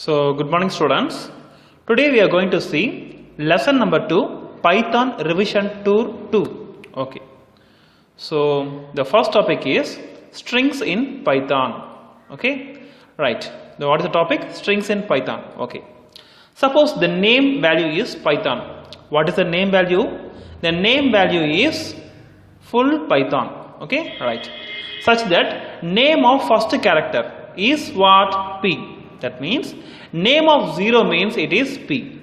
So, good morning students. Today we are going to see lesson number 2, Python revision tour 2. Okay. So, the first topic is strings in Python. Okay. Right. What is the topic? Strings in Python. Okay. Suppose the name value is Python. What is the name value? The name value is full Python. Okay. Right. Such that name of first character is what? P. That means name of 0 means it is P.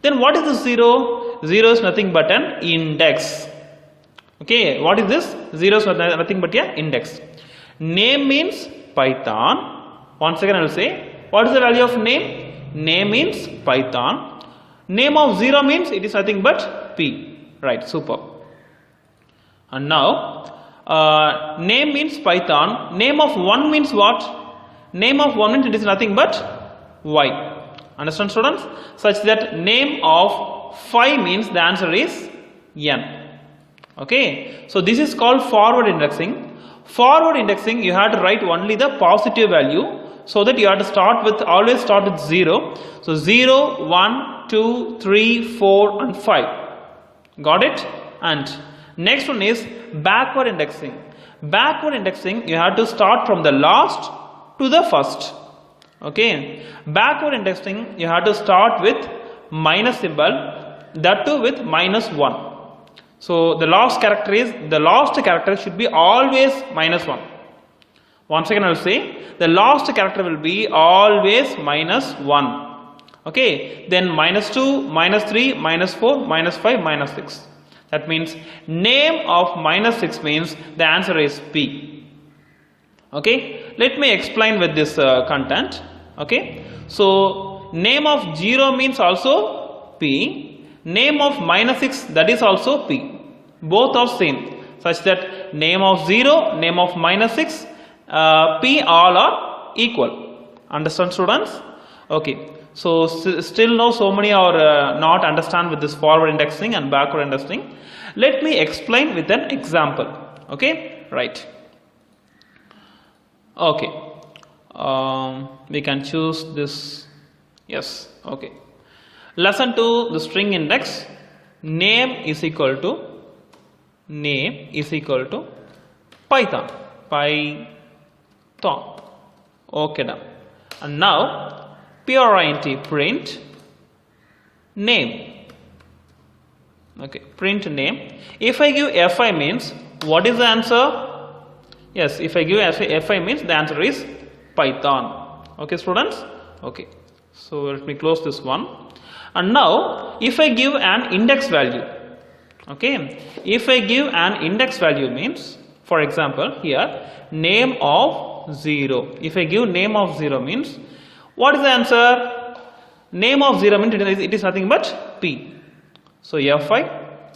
Then what is the 0? 0 is nothing but an index. Okay, what is this? 0 is nothing but an index. Name means Python. Once again I will say, what is the value of name? Name means Python. Name of 0 means it is nothing but P. Right, super. And now, name means Python. Name of 1 means what? Name of 1 means it is nothing but y. Understand students? Such that name of 5 means the answer is n. Okay. So this is called forward indexing. Forward indexing you have to write only the positive value, so that you have to start with, always start with 0. So 0, 1, 2, 3, 4 and 5. Got it? And next one is backward indexing. Backward indexing you have to start from the last to the first. Okay, backward indexing you have to start with minus symbol, that too with -1. So the last character should be always -1. Once again I will say, the last character will be always -1. Okay, then -2, -3, -4, -5, -6. That means name of -6 means the answer is P. Okay, let me explain with this content. Okay, so name of 0 means also P, name of -6 that is also P, both are same, such that name of 0, name of -6, P all are equal. Understand students? Okay, so still now so many are not understand with this forward indexing and backward indexing. Let me explain with an example. Okay, right. Okay, we can choose this. Yes, okay. Lesson 2, the string index. Name is equal to Python. Okay, done. And now print name. Okay, print name. If I give fi means what is the answer? Yes, if I give fi means the answer is Python. Okay students? Okay, so let me close this one. And now if I give an index value, okay, if I give an index value means, for example here name of 0. If I give name of 0 means what is the answer? Name of 0 means it is nothing but P. So fi,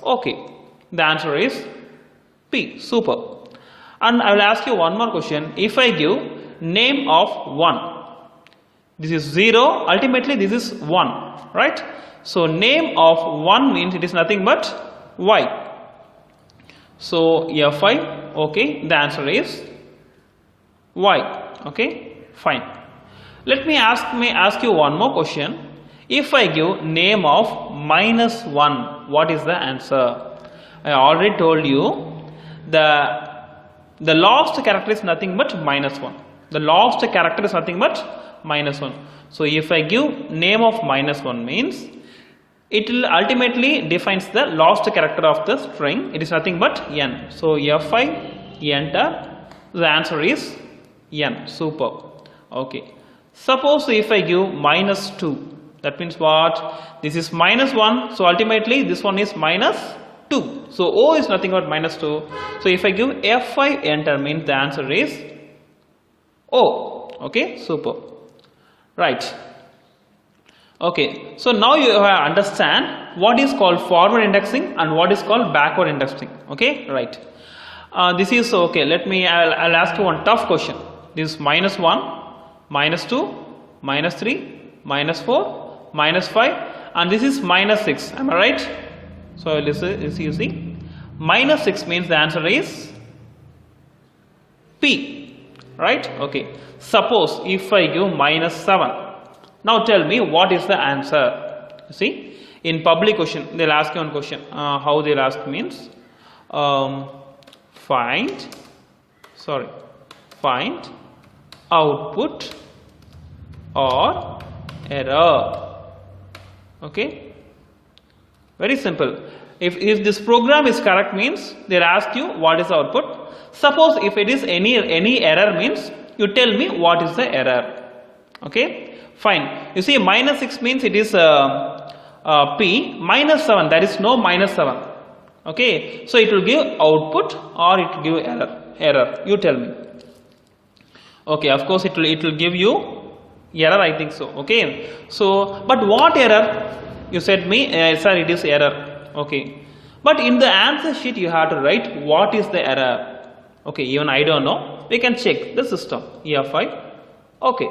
okay, the answer is P. Super. And I will ask you one more question. If I give name of 1, this is 0, ultimately this is 1, right? So name of 1 means it is nothing but y. So fi, okay, the answer is y. Okay, fine. Let me ask you one more question. If I give name of -1, what is the answer? I already told you the last character is nothing but -1. The last character is nothing but -1. So if I give name of -1 means it will ultimately defines the last character of the string. It is nothing but n. So fi, enter, the answer is n. Super. Okay. Suppose if I give -2, that means what? This is -1. So ultimately this one is -2. So O is nothing but -2. So if I give fi, enter means the answer is O. Okay, super. Right. Okay, so now you understand what is called forward indexing and what is called backward indexing. Okay, right. This is okay. I'll ask you one tough question. This is -1, -2, -3, -4, -5, and this is -6. Am I right? So you see, -6 means the answer is P, right? Okay. Suppose if I give -7, Now tell me what is the answer. You see, in public question they'll ask you one question. How they'll ask means find output or error. Okay, very simple. If this program is correct means they'll ask you what is the output. Suppose if it is any error means you tell me what is the error. Okay, fine. You see, minus 6 means it is P. Minus 7, there is no minus 7. Okay, so it will give output or it will give error. You tell me. Okay, of course it will give you error, I think so. Okay, so but what error? You said me, sir, it is error. Okay, but in the answer sheet you have to write what is the error. Okay, even I don't know, we can check the system. EFI. Okay,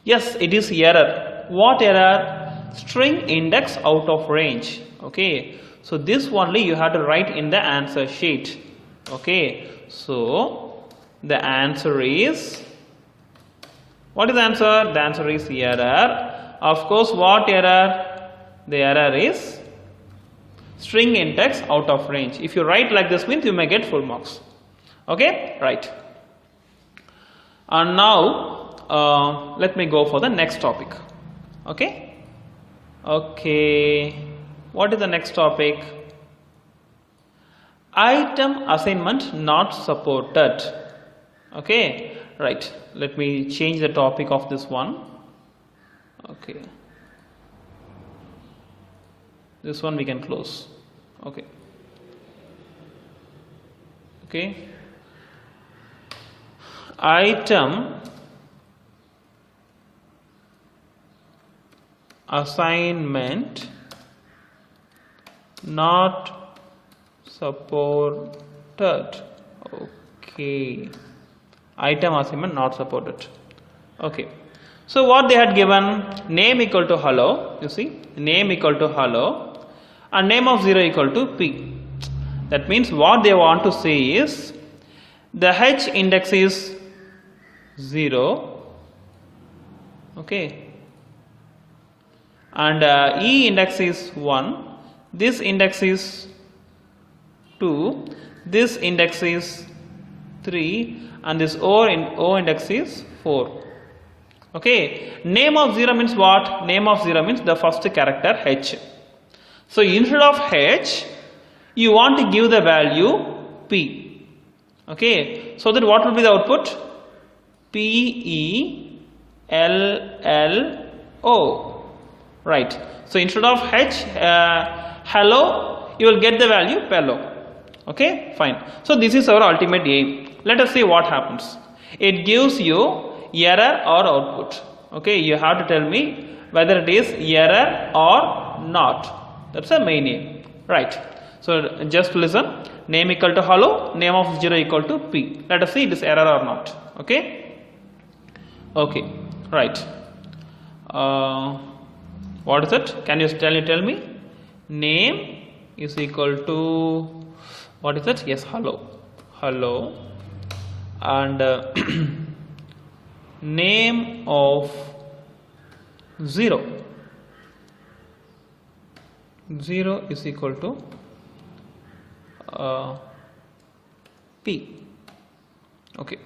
yes, it is error. What error? String index out of range. Okay, so this only you have to write in the answer sheet. Okay, so the answer is, what is the answer? The answer is error. Of course, what error? The error is string index out of range. If you write like this means you may get full marks. Okay, right. And now let me go for the next topic. Okay, what is the next topic? Item assignment not supported. Okay, right. Let me change the topic of this one. Okay, this one we can close. Okay, item assignment not supported. Okay, item assignment not supported. Okay, so what they had given, name equal to hello. You see, name equal to hello and name of 0 equal to P. That means what they want to say is the H index is 0. Okay, and E index is 1, this index is 2, this index is 3, and this O index is 4. Okay, name of 0 means what? Name of 0 means the first character H. So instead of H you want to give the value P. Okay, so that what will be the output? PELLO. Right, so instead of H hello you will get the value Pello. Okay, fine. So this is our ultimate aim. Let us see what happens. It gives you error or output. Okay, you have to tell me whether it is error or not. That's the main aim. Right, so just listen. Name equal to hello, name of 0 equal to P. Let us see it is error or not. Okay, right. What is it? Can you tell me? Name is equal to, what is it? Yes, hello, and name of 0 is equal to P. Okay,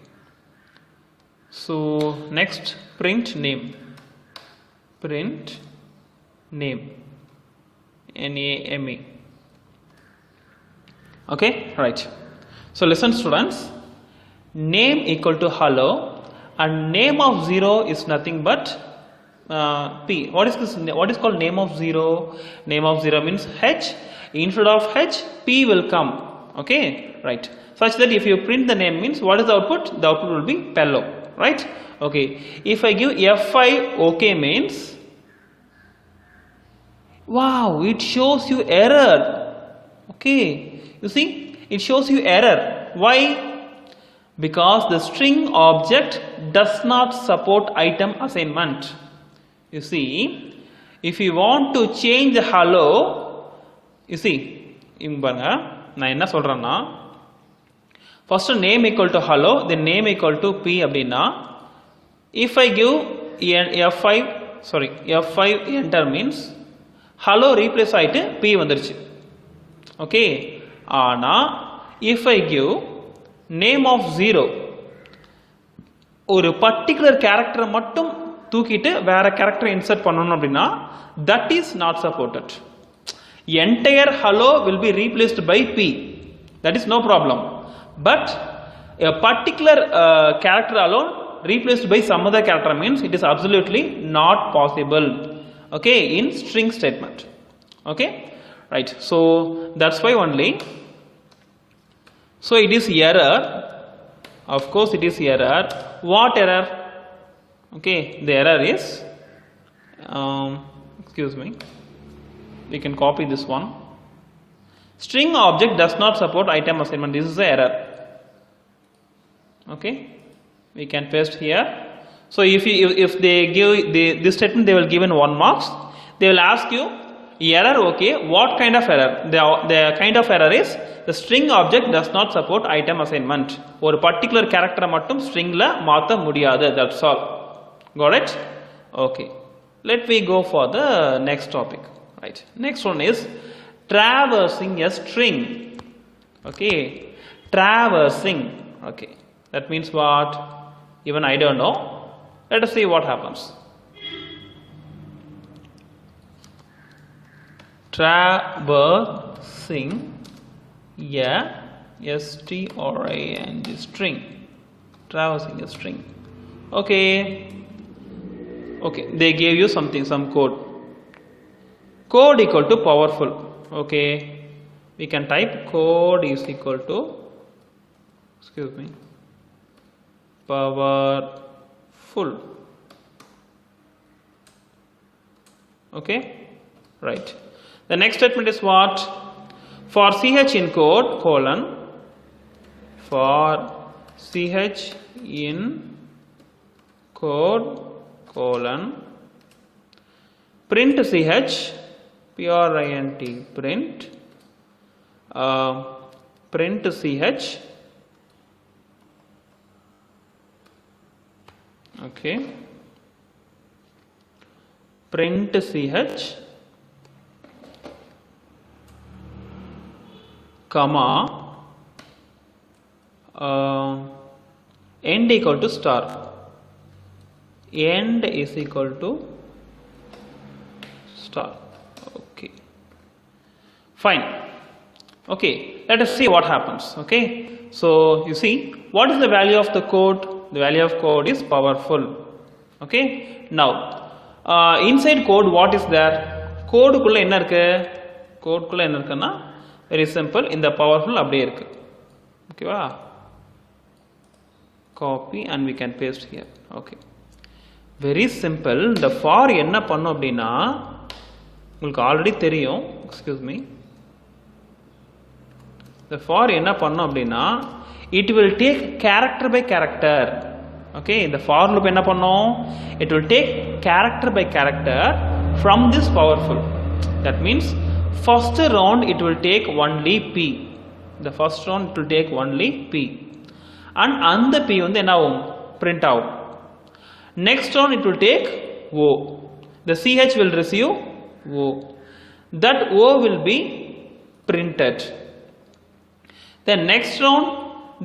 so next, print name, NAME. Okay, right. So listen students, name equal to hello and name of 0 is nothing but P. What is this? What is called name of 0? Name of 0 means H. Instead of H, P will come. Okay, right. Such that if you print the name means what is the output? The output will be Pello. Right. Okay. If I give F5 OK means, wow, it shows you error. Okay, you see, it shows you error. Why? Because the string object does not support item assignment. You see, if you want to change the hello, you see, நான் என்ன சொல்றேன்னா, first name equal to hello, then name equal to P அப்படின்னா, If I give F5 enter means hello replace ஆயிட்டு P வந்துருச்சு. Okay. ஆனா if I give name of 0 ஒரு particular character மட்டும் தூக்கிட்டு வேற character insert பண்ணனும் அப்படினா that is not supported. Entire hello will be replaced by P. That is no problem. But a particular character alone replaced by some other character means it is absolutely not possible. Okay, in string statement. Okay, right. So that's why only. So it is error. Of course, it is error. What error? Okay, the error is. Excuse me. We can copy this one. String object does not support item assignment. This is the error. Okay, we can paste here. So if they give this statement, they will give in 1 marks. They will ask you error. Okay, what kind of error? The kind of error is the string object does not support item assignment. Or particular character mattum string la maatha mudiyadhu. That's all. Got it? Okay. Let me go for the next topic. Right. Next one is traversing a string. Okay, traversing. Okay, that means what? Even I don't know. Let us see what happens. Traversing a string. Traversing a string. Okay, they gave you some code. Code equal to powerful. Okay, we can type code is equal to, excuse me, powerful. Okay, right. The next statement is what? For ch in code colon, for ch in code colon, print ch, print, print ch. Okay, print ch, comma, end equal to star. End is equal to star. Okay, fine. Okay, let us see what happens. Okay, so you see, what is the value of the code? The value of code is powerful. Okay, now inside code what is there? Code குள்ள என்ன இருக்கு? Code குள்ள என்ன இருக்குன்னா very simple, இந்த powerful அப்படியே இருக்கு. ஓகேவா? Copy and we can paste here. Okay, very simple. The for என்ன பண்ணும் அப்படின்னா உங்களுக்கு ஆல்ரெடி தெரியும். Excuse me. The for என்ன பண்ணும் அப்படின்னா it will take character by character. Okay, the for loop என்ன பண்ணும்? It will take character by character from this powerful. That means first round it will take only P. The first round it will take only P. And அந்த P வந்து என்ன ஆகும்? Print ஆகும். Next round it will take O. The ch will receive O. That O will be printed. Then next round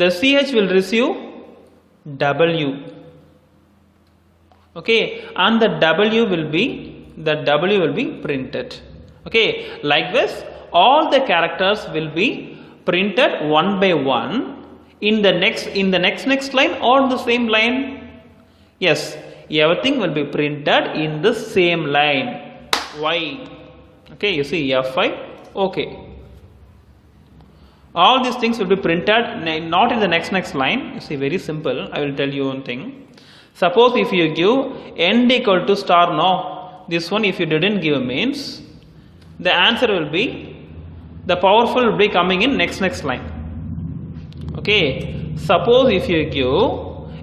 the ch will receive W. Okay, and the W will be printed. Okay, like this all the characters will be printed one by one in the next line or the same line. Yes, everything will be printed in the same line. Why? Okay, you see F5. Okay, all these things will be printed not in the next line. You see, very simple. I will tell you one thing. Suppose if you give end equal to star, no, this one if you didn't give means the answer will be, the powerful will be coming in next line. Okay, suppose if you give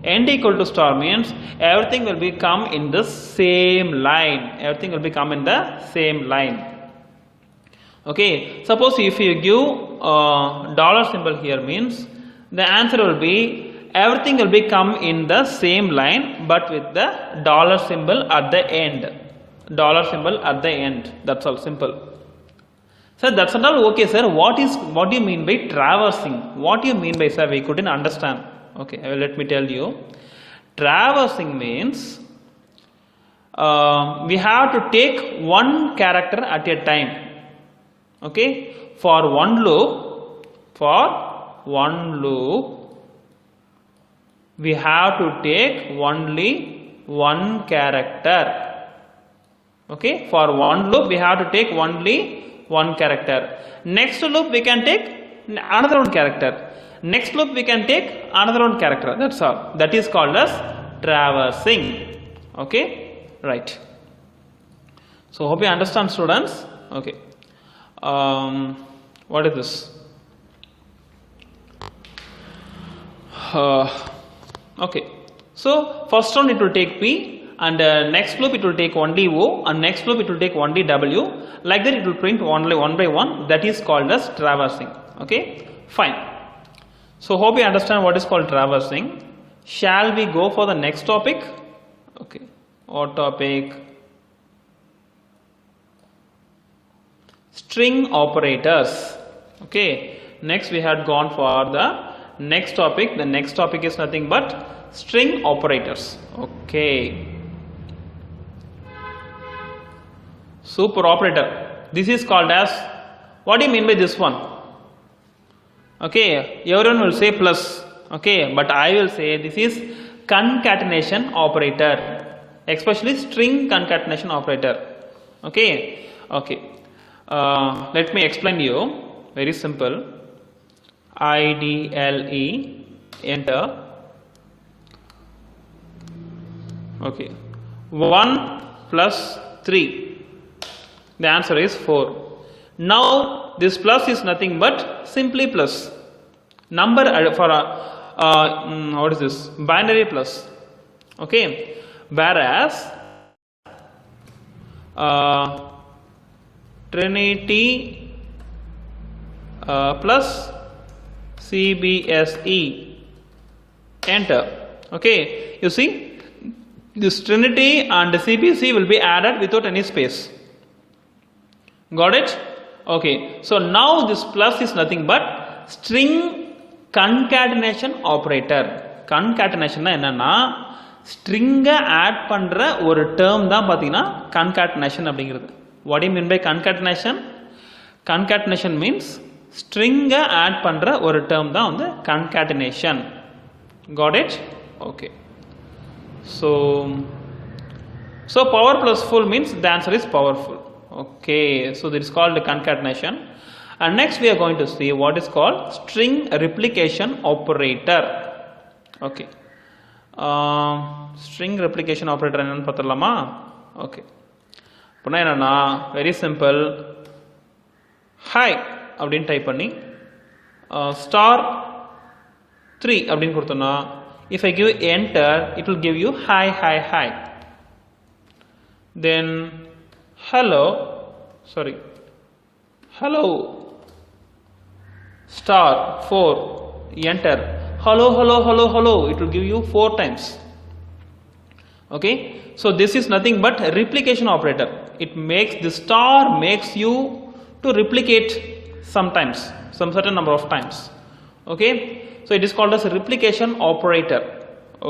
end equal to star means everything will be come in the same line. Everything will be come in the same line. Okay, suppose if you give dollar symbol here means the answer will be everything will be come in the same line but with the dollar symbol at the end. Dollar symbol at the end. That's all, simple. Sir, that's not all okay, sir. What do you mean by traversing? What do you mean by, sir? We couldn't understand. Okay, let me tell you. Traversing means we have to take one character at a time. Okay, for one loop, we have to take only one character. Okay, for one loop we have to take only one character. Next loop we can take another one character. Next loop we can take another one character. That's all. That is called as traversing. Okay, right. So hope you understand, students. Okay. What is this? Okay. So first one it will take P, and next loop it will take only O, and next loop it will take only W. Like that it will print only one by one. That is called as traversing. Okay, fine. So hope you understand what is called traversing. Shall we go for the next topic? Okay, what topic? String operators. Okay, next we had gone for the next topic. The next topic is nothing but string operators. Okay, super operator. This is called as, what do you mean by this one? Okay, everyone will say plus. Okay, but I will say this is concatenation operator, especially string concatenation operator. Okay, okay. Let me explain you. Very simple. IDLE, enter. Okay, 1 plus 3. The answer is 4. Now this plus is nothing but simply plus. Number for what is this? Binary plus. Okay, whereas Trinity plus CBSE, enter. Okay, you see this Trinity and CBSE will be added without any space. Got it? Okay, so now this plus is nothing but string concatenation operator. Concatenation na enna, string add pandra or term da pathina concatenation abingiradhu. What do you mean by concatenation? Concatenation means string add pandra or term da on concatenation. Got it? Okay. So power plus full means the answer is powerful. Okay, so this is called concatenation. And next we are going to see what is called string replication operator. Okay, string replication operator enna pathiralama. Okay, appo enna very simple. Hi அப்படினு type பண்ணி *3 அப்படினு கொடுத்தோம்னா, if I give enter, it will give you hi hi hi. Then hello *4, enter. Hello, it will give you 4 times. Okay, so this is nothing but replication operator. It makes the star makes you to replicate sometimes, some certain number of times. Okay, so it is called as a replication operator.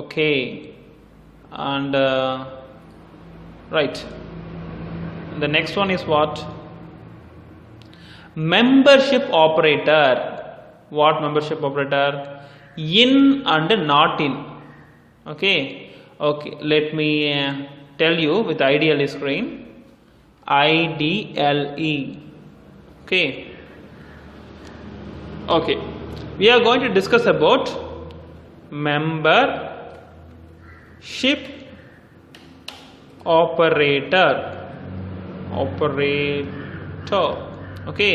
Okay, and right, the next one is what? Membership operator. What membership operator? In and not in. Okay, let me tell you with IDLE screen. IDLE. Okay, we are going to discuss about membership operator. Okay,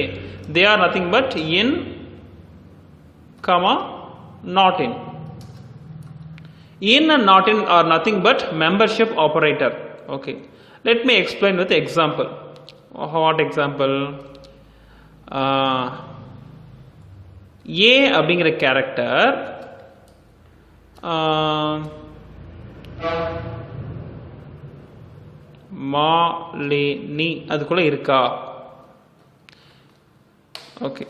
they are nothing but in comma not in. In and not in are nothing but membership operator. Okay, let me explain with example. What example? A அப்படிங்கிற character Malini அதுக்குள்ள இருக்கா? Okay.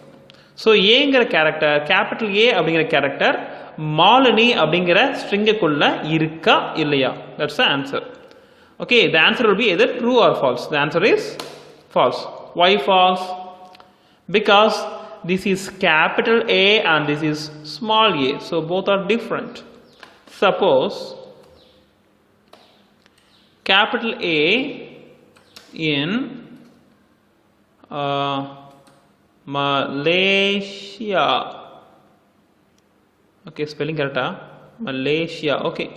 So ஏங்கிற character, capital A அப்படிங்கிற character Malini அப்படிங்கிற ஸ்ட்ரிங்குக்குள்ள இருக்கா இல்லையா? That's the answer. Okay, the answer will be either true or false. The answer is false. Why false? Because this is capital A and this is small a, so both are different. Suppose capital A in Malaysia. Okay, spelling correct? Malaysia. Okay.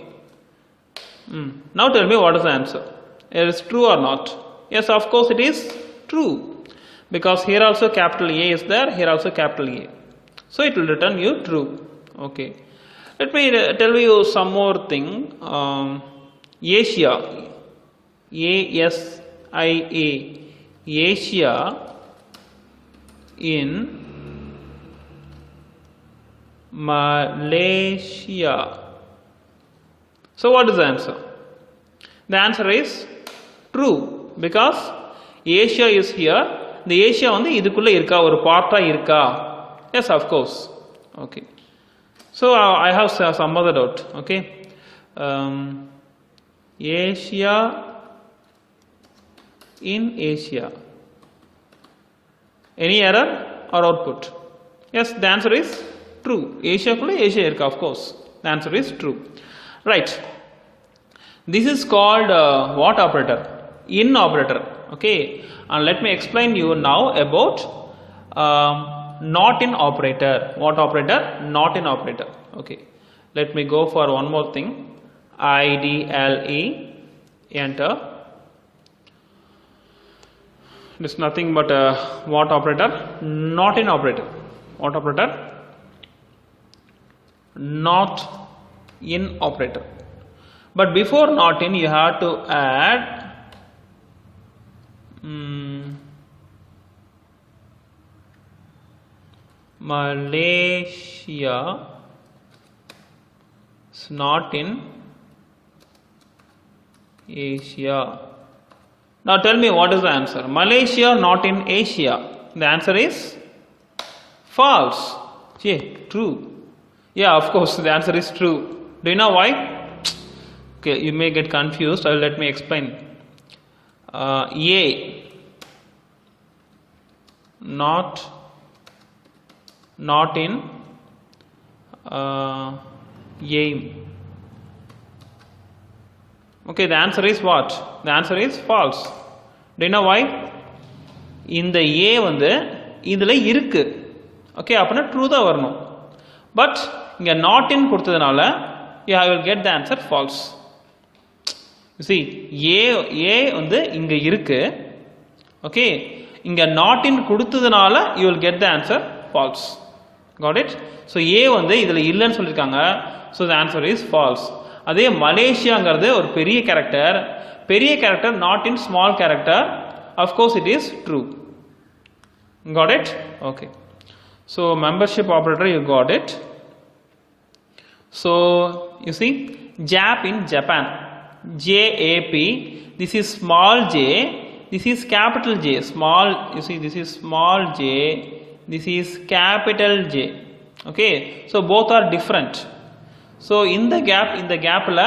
Now tell me what is the answer. It is true or not? Yes, of course it is true. Because here also capital A is there, here also capital A. So it will return you true. Okay. Let me tell you some more thing. Asia. A-S-I-A. Asia in Malaysia. So what is the answer? The answer is true because Asia is here. The Asia வந்து இதுக்குள்ள இருக்கா, ஒரு பார்ட்டா இருக்கா? Yes, of course. Okay. So I have some other doubt. Okay. Asia in Asia. Any error or output? Yes, the answer is true. Asia kulla Asia irka, of course. The answer is true. Right. This is called what operator? In operator. Okay. And let me explain you now about not in operator. What operator? Not in operator. Okay. Let me go for one more thing. IDLE. Enter. It is nothing but what operator? Not in operator. What operator? Not in operator. But before not in, you have to add Malaysia is not in Asia. Now tell me what is the answer. Malaysia not in Asia. The answer is false. Yeah, true. Yeah, of course the answer is true. Do you know why? Okay, you may get confused. Let me explain. A not in aim. Okay, the answer is what? The answer is false. Do you know why? இந்த A வந்து இதுல இருக்கு. Okay, அப்பனா true தான் வரணும். But இங்க not in கொடுத்ததனால you will get the answer false. You see, A வந்து இங்க இருக்கு. Okay, இங்க not in கொடுத்ததனால you will get the answer false. Got it? So A வந்து இதுல இல்லன்னு சொல்லிருக்காங்க. So the answer is false. அதே மலேசியாங்கிறது ஒரு பெரிய character not in small character. Of course it is true. Got it? Okay. So membership operator you got it. So you see, JAP in Japan. JAP. This is small j. This is capital J. Small. You see, this is small j. This is capital J. Okay. So both are different. So in the gapல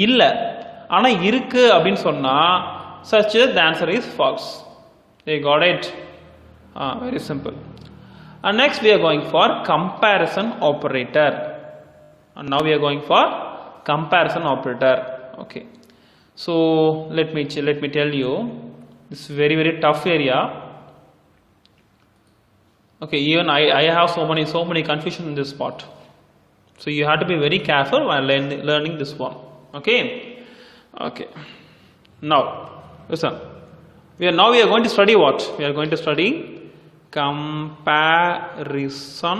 இல்ல ஆனா இருக்கு அப்படினு சொன்னா such the answer is false. They got it? Very simple. And next we are going for comparison operator. And now we are going for comparison operator. Okay. So let me tell you, this is very tough area. Okay, even I have so many confusion in this part. So you have to be very careful while learning this one. Okay. Now listen. We are going to study what? We are going to study comparison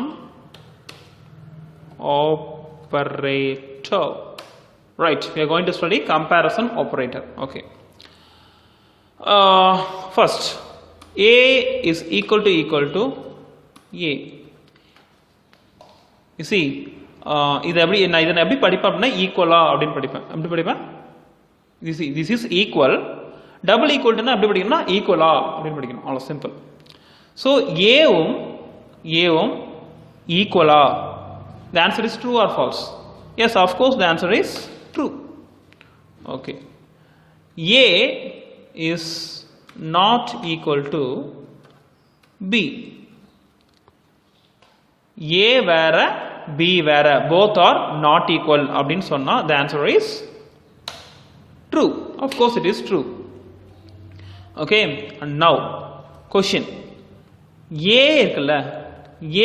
operator. Right. We are going to study comparison operator. Okay. First, A is equal to A. You see, இது எப்படி நான் இதை எப்படி படிப்பேன் அப்படின்னா ஈக்குவலா அப்படின்னு படிப்பேன். எப்படி படிப்பேன்? This is equal. Double equal னா எப்படி படிக்கணும்னா ஈக்குவலா அப்படின்னு படிக்கணும். அவ்வளோ சிம்பிள். ஸோ ஏவும் ஈக்குவலா? The answer is true or false? Yes, of course the answer is true. Okay. A is not equal to B. A வேற B வேற, both are not equal அப்படின்னு சொன்னா the answer is true. Of course it is true. Okay, and now question. A இருக்குல்ல,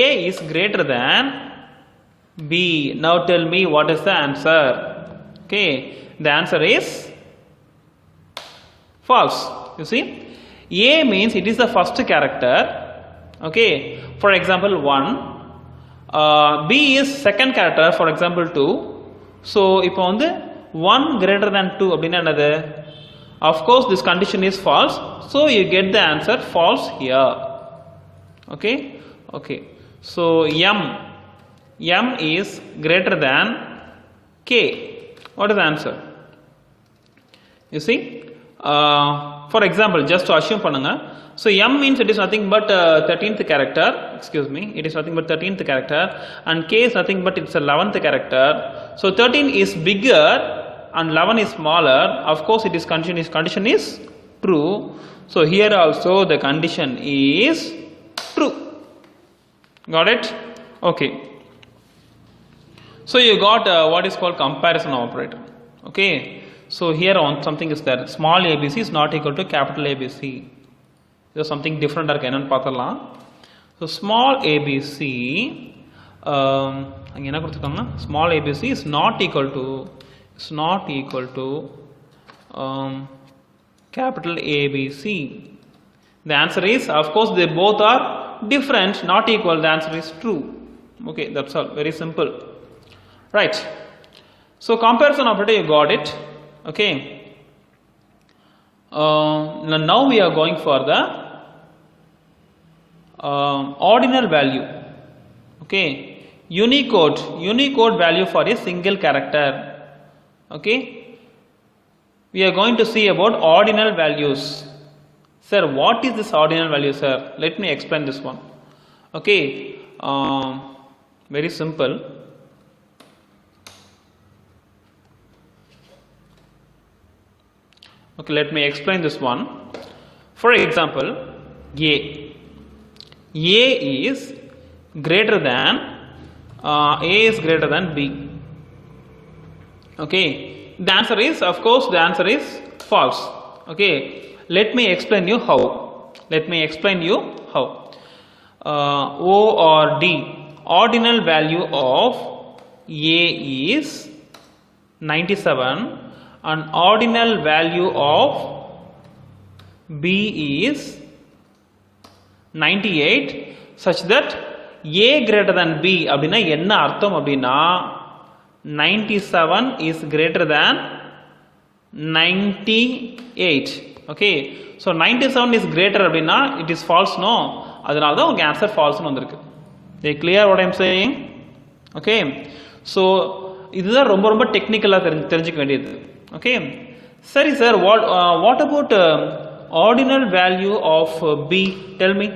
A is greater than B. Now tell me what is the answer? Okay, the answer is false. You see, A means it is the first character. Okay, for example 1. B is second character, for example 2. So இப்போ வந்து 1 greater than 2 அப்படின்னா என்னது? Of course this condition is false, so you get the answer false here. Okay, so M is greater than K. What is the answer? You see, for example, just to assume பண்ணுங்க. So M means it is nothing but 13th character, excuse me, it is nothing but 13th character, and K is nothing but it's a 11th character. So 13 is bigger and 11 is smaller. Of course it is condition is true. So here also the condition is true. Got it? Okay. So you got what is called comparison operator. Okay. So here on something is there. Small ABC is not equal to capital ABC. There's something different இருக்கு என்னன்னு பார்த்தலாம். So small ABC அங்க என்ன கொடுத்திருக்காங்க? Small ABC is not equal to capital ABC. The answer is, of course, they both are different, not equal. The answer is true. Okay, that's all. Very simple. Right. So comparison operator, you got it. Okay. Now we are going for the ordinal value. Okay. Unicode value for a single character. Okay. We are going to see about ordinal values. Sir, what is this ordinal value, sir? Let me explain this one. Okay. Very simple. Okay, let me explain this one. For example, A is greater than B. Okay, the answer is, of course, the answer is false. Okay, let me explain you how. O or D, ordinal value of A is 97 and ordinal value of B is 98, such that A greater than B அப்படின்னா என்ன அர்த்தம் அப்படின்னா 97 is greater than 98. Okay, so 97 is greater அப்படின்னா it is false, no? அதனால தான் உங்க answer ஃபால்ஸ்னு வந்திருக்கு. They clear what I am saying? Okay, so இதுதான் ரொம்ப ரொம்ப டெக்னிக்கலா தெரிஞ்சுக்க வேண்டியது. Okay, சரி sir, what about ordinal value of B? Tell me.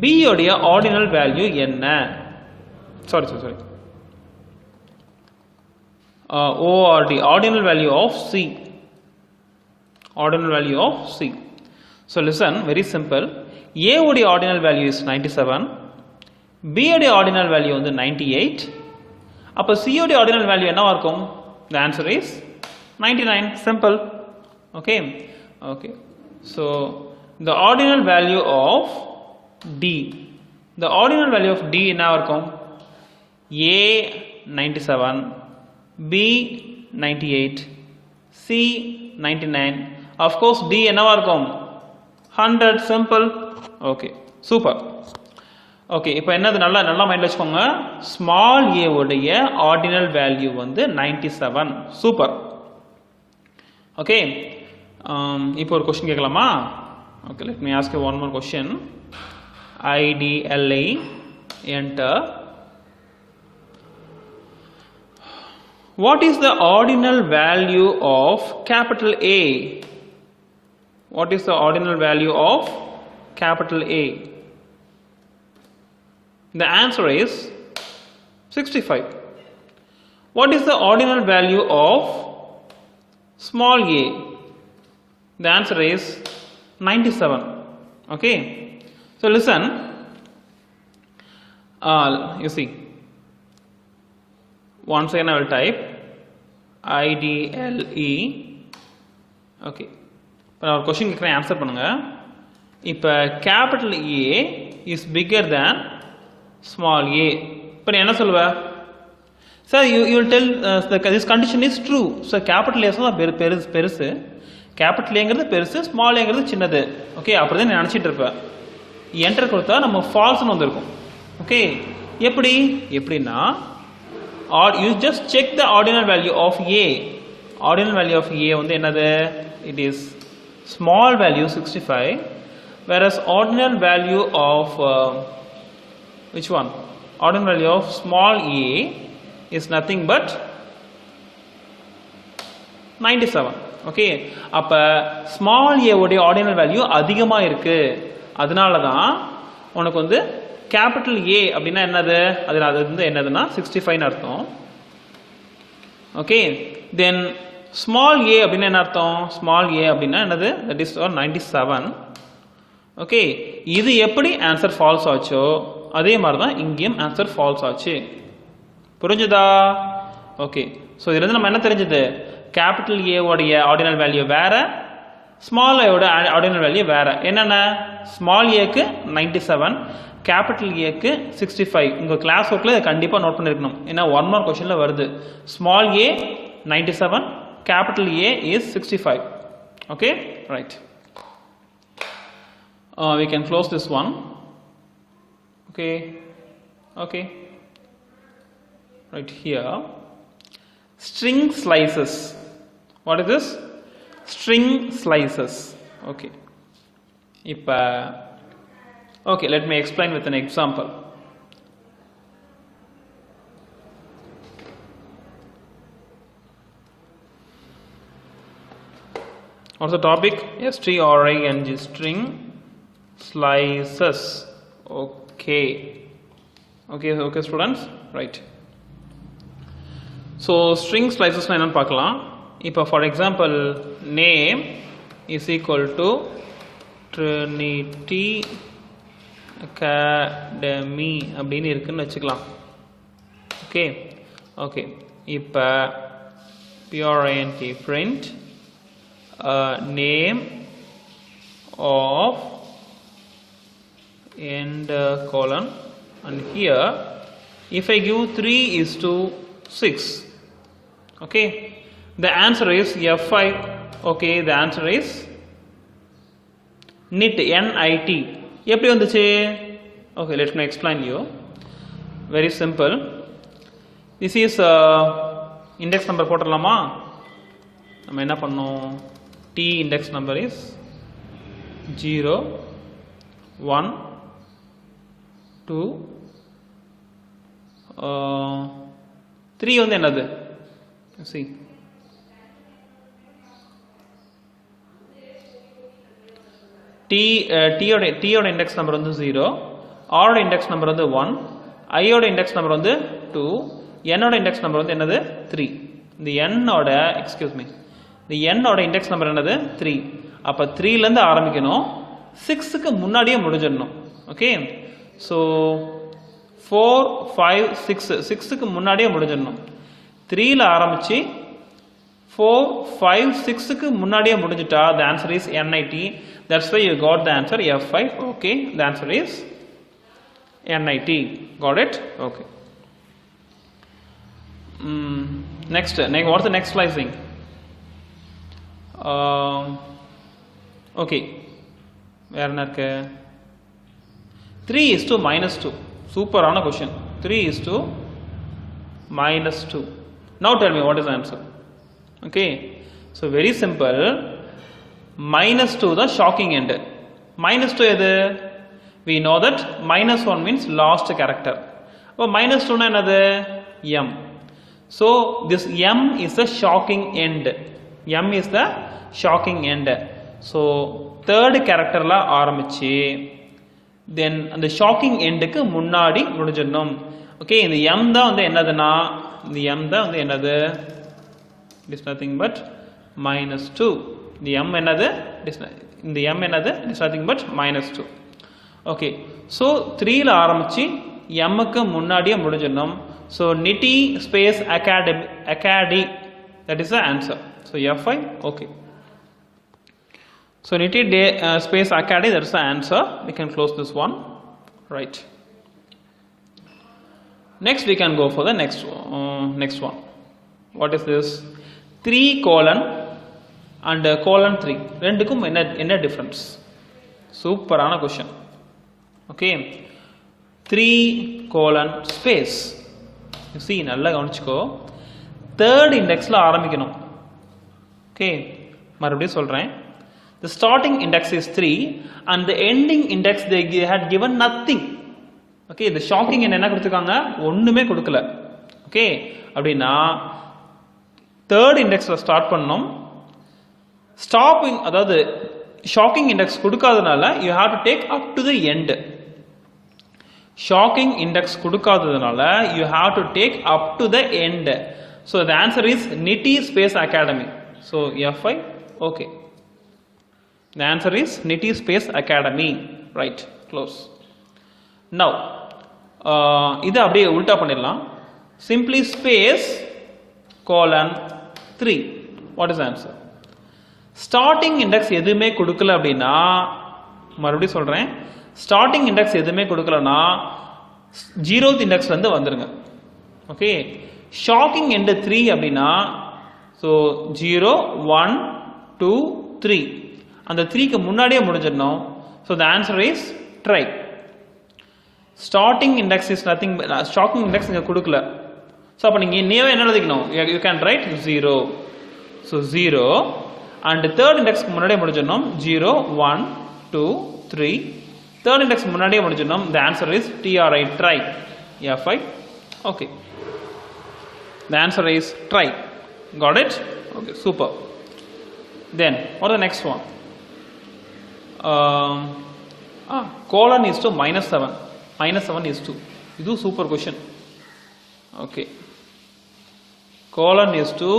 B உடைய ordinal value என்ன? Sorry. ORD, ordinal value of C. So listen, very simple. A உடைய ordinal value is 97. B உடைய ordinal value வந்து 98. அப்ப C உடைய ordinal value என்னவா இருக்கும்? The answer is 99. Simple. Okay. So the ordinal value of D. The ordinal value of D என்னவா இருக்கும்? A 97, B 98, C 99. Of course D என்னவா இருக்கும்? 100. Simple. Okay, super. Okay, இப்போ என்னது நல்லா மைண்ட்ல வச்சுக்கோங்க. ஸ்மால் a உடைய ஆர்டினல் வேல்யூ வந்து 97. சூப்பர். ஓகே, இப்போ ஒரு क्वेश्चन கேட்கலாமா? Okay, let me ask you one more question. IDLI enter What is the ordinal value of capital A? What is the ordinal value of capital A? The answer is 65. What is the ordinal value of small a? The answer is 97. Okay. So listen. You see. Once again I will type IDLE. Okay. இப்போ நான் ஒரு question கேட்குறேன், answer பண்ணுங்க. இப்போ capital A is bigger than small a. இப்போ நீ என்ன சொல்லுவ? Sir you will tell this condition is true. So capital A's தான் பெருசு, கேபிட்டல் ஏங்கிறது பெருசு, ஸ்மால் ஏங்கிறது சின்னது. ஓகே, அப்படி தான் நீ நினச்சிட்டு இருப்பேன். என்டர் கொடுத்தா நம்ம ஃபால்ஸ்னு வந்திருக்கும். ஓகே, எப்படின்னா you just check the ordinal value of a. Ordinal value of a வந்து என்னது? It is small value 65, whereas ordinal value of which one? Ordinal value of small a is nothing but 97. Okay, அப்ப small a உடைய ordinal value அதிகமா இருக்கு. அதனால தான் உனக்கு வந்து கேபிட்டல் A அப்படின்னா என்னது? அது வந்து என்னதுன்னா 65 ன்னு அர்த்தம். ஓகே, தென் ஸ்மால் a அப்படின்னா என்ன அர்த்தம்? ஸ்மால் a அப்படின்னா என்னது? That is 97. ஓகே, இது எப்படி ஆன்சர் ஃபால்ஸ் ஆச்சோ அதே மாதிரி தான் இங்கேயும் ஆன்சர் ஃபால்ஸ் ஆச்சு. புரிஞ்சுதா? ஓகே, ஸோ இதுலேருந்து நம்ம என்ன தெரிஞ்சது? கேபிட்டல் A உடைய ஆர்டினல் வேல்யூ வேற, ஸ்மால் a ஓட ஆர்டினல் வேல்யூ வேற. என்னென்ன? ஸ்மால் ஏக்கு 97, கேபிட்டல் ஏக்கு 65. உங்கள் கிளாஸ் ஒர்க்கில் கண்டிப்பாக நோட் பண்ணியிருக்கணும். ஏன்னா 1 மார்க் கொஸ்டினில் வருது. Small A 97, capital A is 65. Okay, right. We can close this one. Okay. Right here. String slices. What is this? String slices. Okay. Okay, let me explain with an example. What's the topic? STRING, string slices. Okay students, right. So string slices na enna paakalam. Ipo for example, name is equal to Trinity Academy அப்படின்னு இருக்குன்னு வச்சுக்கலாம். Okay இப்போ PRINT print name of and colon, and here if I give 3:6, okay, the answer is F5. okay, the answer is NIT, NIT. எப்படி வந்துச்சு? Okay, let me explain you. Very simple. This is index number போட்டுடலாமா? நம்ம என்ன பண்ணோம்? T index number is 0, 1, 2, 3 வந்து என்னது? See, T ஓட index number வந்து 0, R ஓட இண்டெக்ஸ் நம்பர் வந்து 1, I ஓட இண்டெக்ஸ் நம்பர் வந்து 2, N ஓட இண்டெக்ஸ் நம்பர் வந்து என்னது? 3. இந்த N ஓட இண்டெக்ஸ் நம்பர் என்னது? 3. அப்ப 3 ல இருந்து ஆரம்பிக்கணும், 6க்கு முன்னாடியே முடிஞ்சிடணும். ஓகே, ஸோ 4, 5, 6க்கு முன்னாடியே முடிஞ்சிடணும். 3 ல ஆரம்பிச்சு 4, 5, 6க்கு முன்னாடியே முடிஞ்சிட்டா the answer is NIT. That's why you got the answer F5. Okay, the answer is NIT. Got it? Okay. Next, what's the next slicing? Okay, where na irukku? 3:-2. Super ana question. 3:-2. Now tell me what is the answer? Okay, so very simple. -2 the shocking end. -2 எது? We know that -1 means last character. அப்போ -2 னா என்னது? M. So this M is the shocking end. M is the shocking end. So third character la ஆரம்பிச்சு then அந்த shocking end க்கு முன்னாடி முடிஞ்சிடணும். Okay, இந்த M தான் வந்து என்னதுன்னா இந்த M தான் வந்து என்னது? It is nothing but -2. இந்த M என்னது? இந்த M என்னது? It is nothing but -2. Okay, so 3 ல ஆரம்பிச்சு M க்கு முன்னாடியே முடிஞ்சிடணும். So nitty space academy, that is the answer. So F5, okay. So nitty space academy, that is the answer. We can close this one, right? Next we can go for the next one. What is this? 3 colon and colon 3. ரெண்டுக்கும் என்ன difference? சூப்பரான question. Okay, 3 colon space. You see, நல்லா கவனிச்சுக்கோ. Third indexல ஆரம்பிக்கணும். Okay, மறுபடியும் சொல்றேன். The starting index is 3 and the ending index they had given nothing. Okay, the shocking என்ன கொடுத்துருக்காங்க? ஒண்ணுமே கொடுக்கல. Okay, அப்படின்னா third indexல ஸ்டார்ட் பண்ணணும். ஸ்டாப்பிங் அதாவது shocking index கொடுக்காதனால you have to take up to the end. Shocking index கொடுக்காததனால you have to take up to the end. So the answer is nitty space academy. So F5, okay. The answer is nitty space academy, right? Close. Now இது அப்படியே உல்டா பண்ணிடலாம். Simply space colon 3. What is the answer? Starting index எதுவுமே கொடுக்கல அப்படின்னா மறுபடியும் சொல்றேன், starting index எதுவுமே கொடுக்கலனா 0th இண்டெக்ஸ்ல இருந்து வந்துருங்க. ஓகே, ஷாக்கிங் எண்ட் 3 அப்படின்னா ஸோ 0 1 2 3 அந்த 3க்கு முன்னாடியே முடிஞ்சிடணும். So the answer is dry. Starting index is nothing, shocking index இங்கே கொடுக்கல. ஸோ அப்போ நீங்கள் நீவே என்ன எழுதிக்கணும்? You can write 0. So 0 and third இண்டெக்ஸ்க்கு முன்னாடியே முடிஞ்சிடணும். 0 1 2 3 third index முன்னாடியே முடிஞ்சிடணும். The answer is TRI, try. F5, okay. The answer is try. Got it? Okay, super. Then what is the next one? Colon is to -7. -7 is to. This is super question. Okay. Colon is to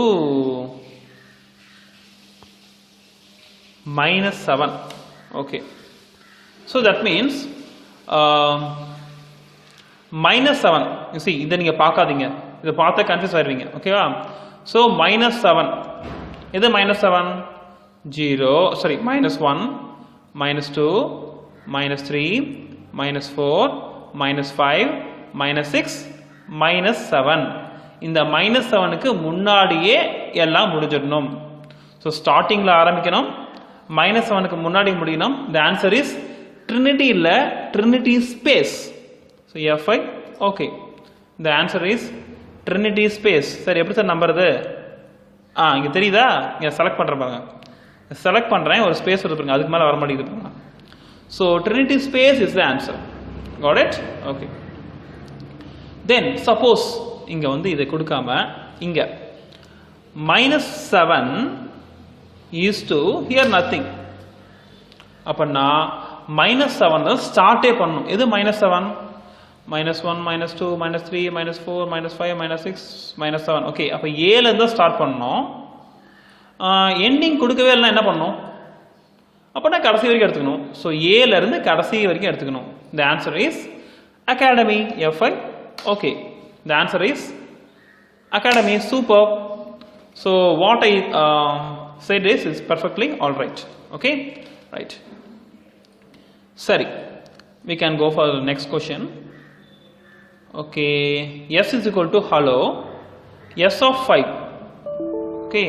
-7. Okay. So that means -7. You see, இதை நீங்க பார்க்காதீங்க, இதை பார்த்தா confuse ஆயிருவீங்க. ஓகேவா? So -7 இது -7 0 sorry -1 -2 -3 -4 -5 -6 -7 இந்த -7க்கு முன்னாடியே எல்லாம் முடிஞ்சிடணும். ஸோ ஸ்டார்டிங்ல ஆரம்பிக்கணும், -7க்கு முன்னாடி முடியணும். The answer is Trinity இல்ல, Trinity space. So F5, okay. The answer is Trinity space. சரி, எப்படி சார் நம்புறது? இங்க தெரியுதா? இங்க செலக்ட் பண்ற பாருங்க, செலக்ட் பண்றேன், ஒரு ஸ்பேஸ் வருது பாருங்க, அதுக்கு மேல வர மாட்டேங்குது பாருங்க. So Trinity space is the answer. Got it? Okay. Then suppose இங்க வந்து இதை கொடுக்காம இங்க -7 is to here nothing. அப்பனா -7 ஸ்டார்ட்டே பண்ணணும். எது -7? -1 -2 -3 -4 -5 -6 -7. ஓகே, அப்ப 7 இருந்து ஸ்டார்ட் பண்ணணும். எண்டிங் கொடுக்கவே இல்லைன்னா என்ன பண்ணணும்? அப்பனா கடைசி வரைக்கும் எடுத்துக்கணும். ஸோ 7 இருந்து கடைசி வரைக்கும் எடுத்துக்கணும். The answer is academy. F5, okay. The answer is academy. Super. So what I said is perfectly all right. Okay, right. Sorry, we can go for the next question. Okay, S is equal to hello, S of 5. Okay,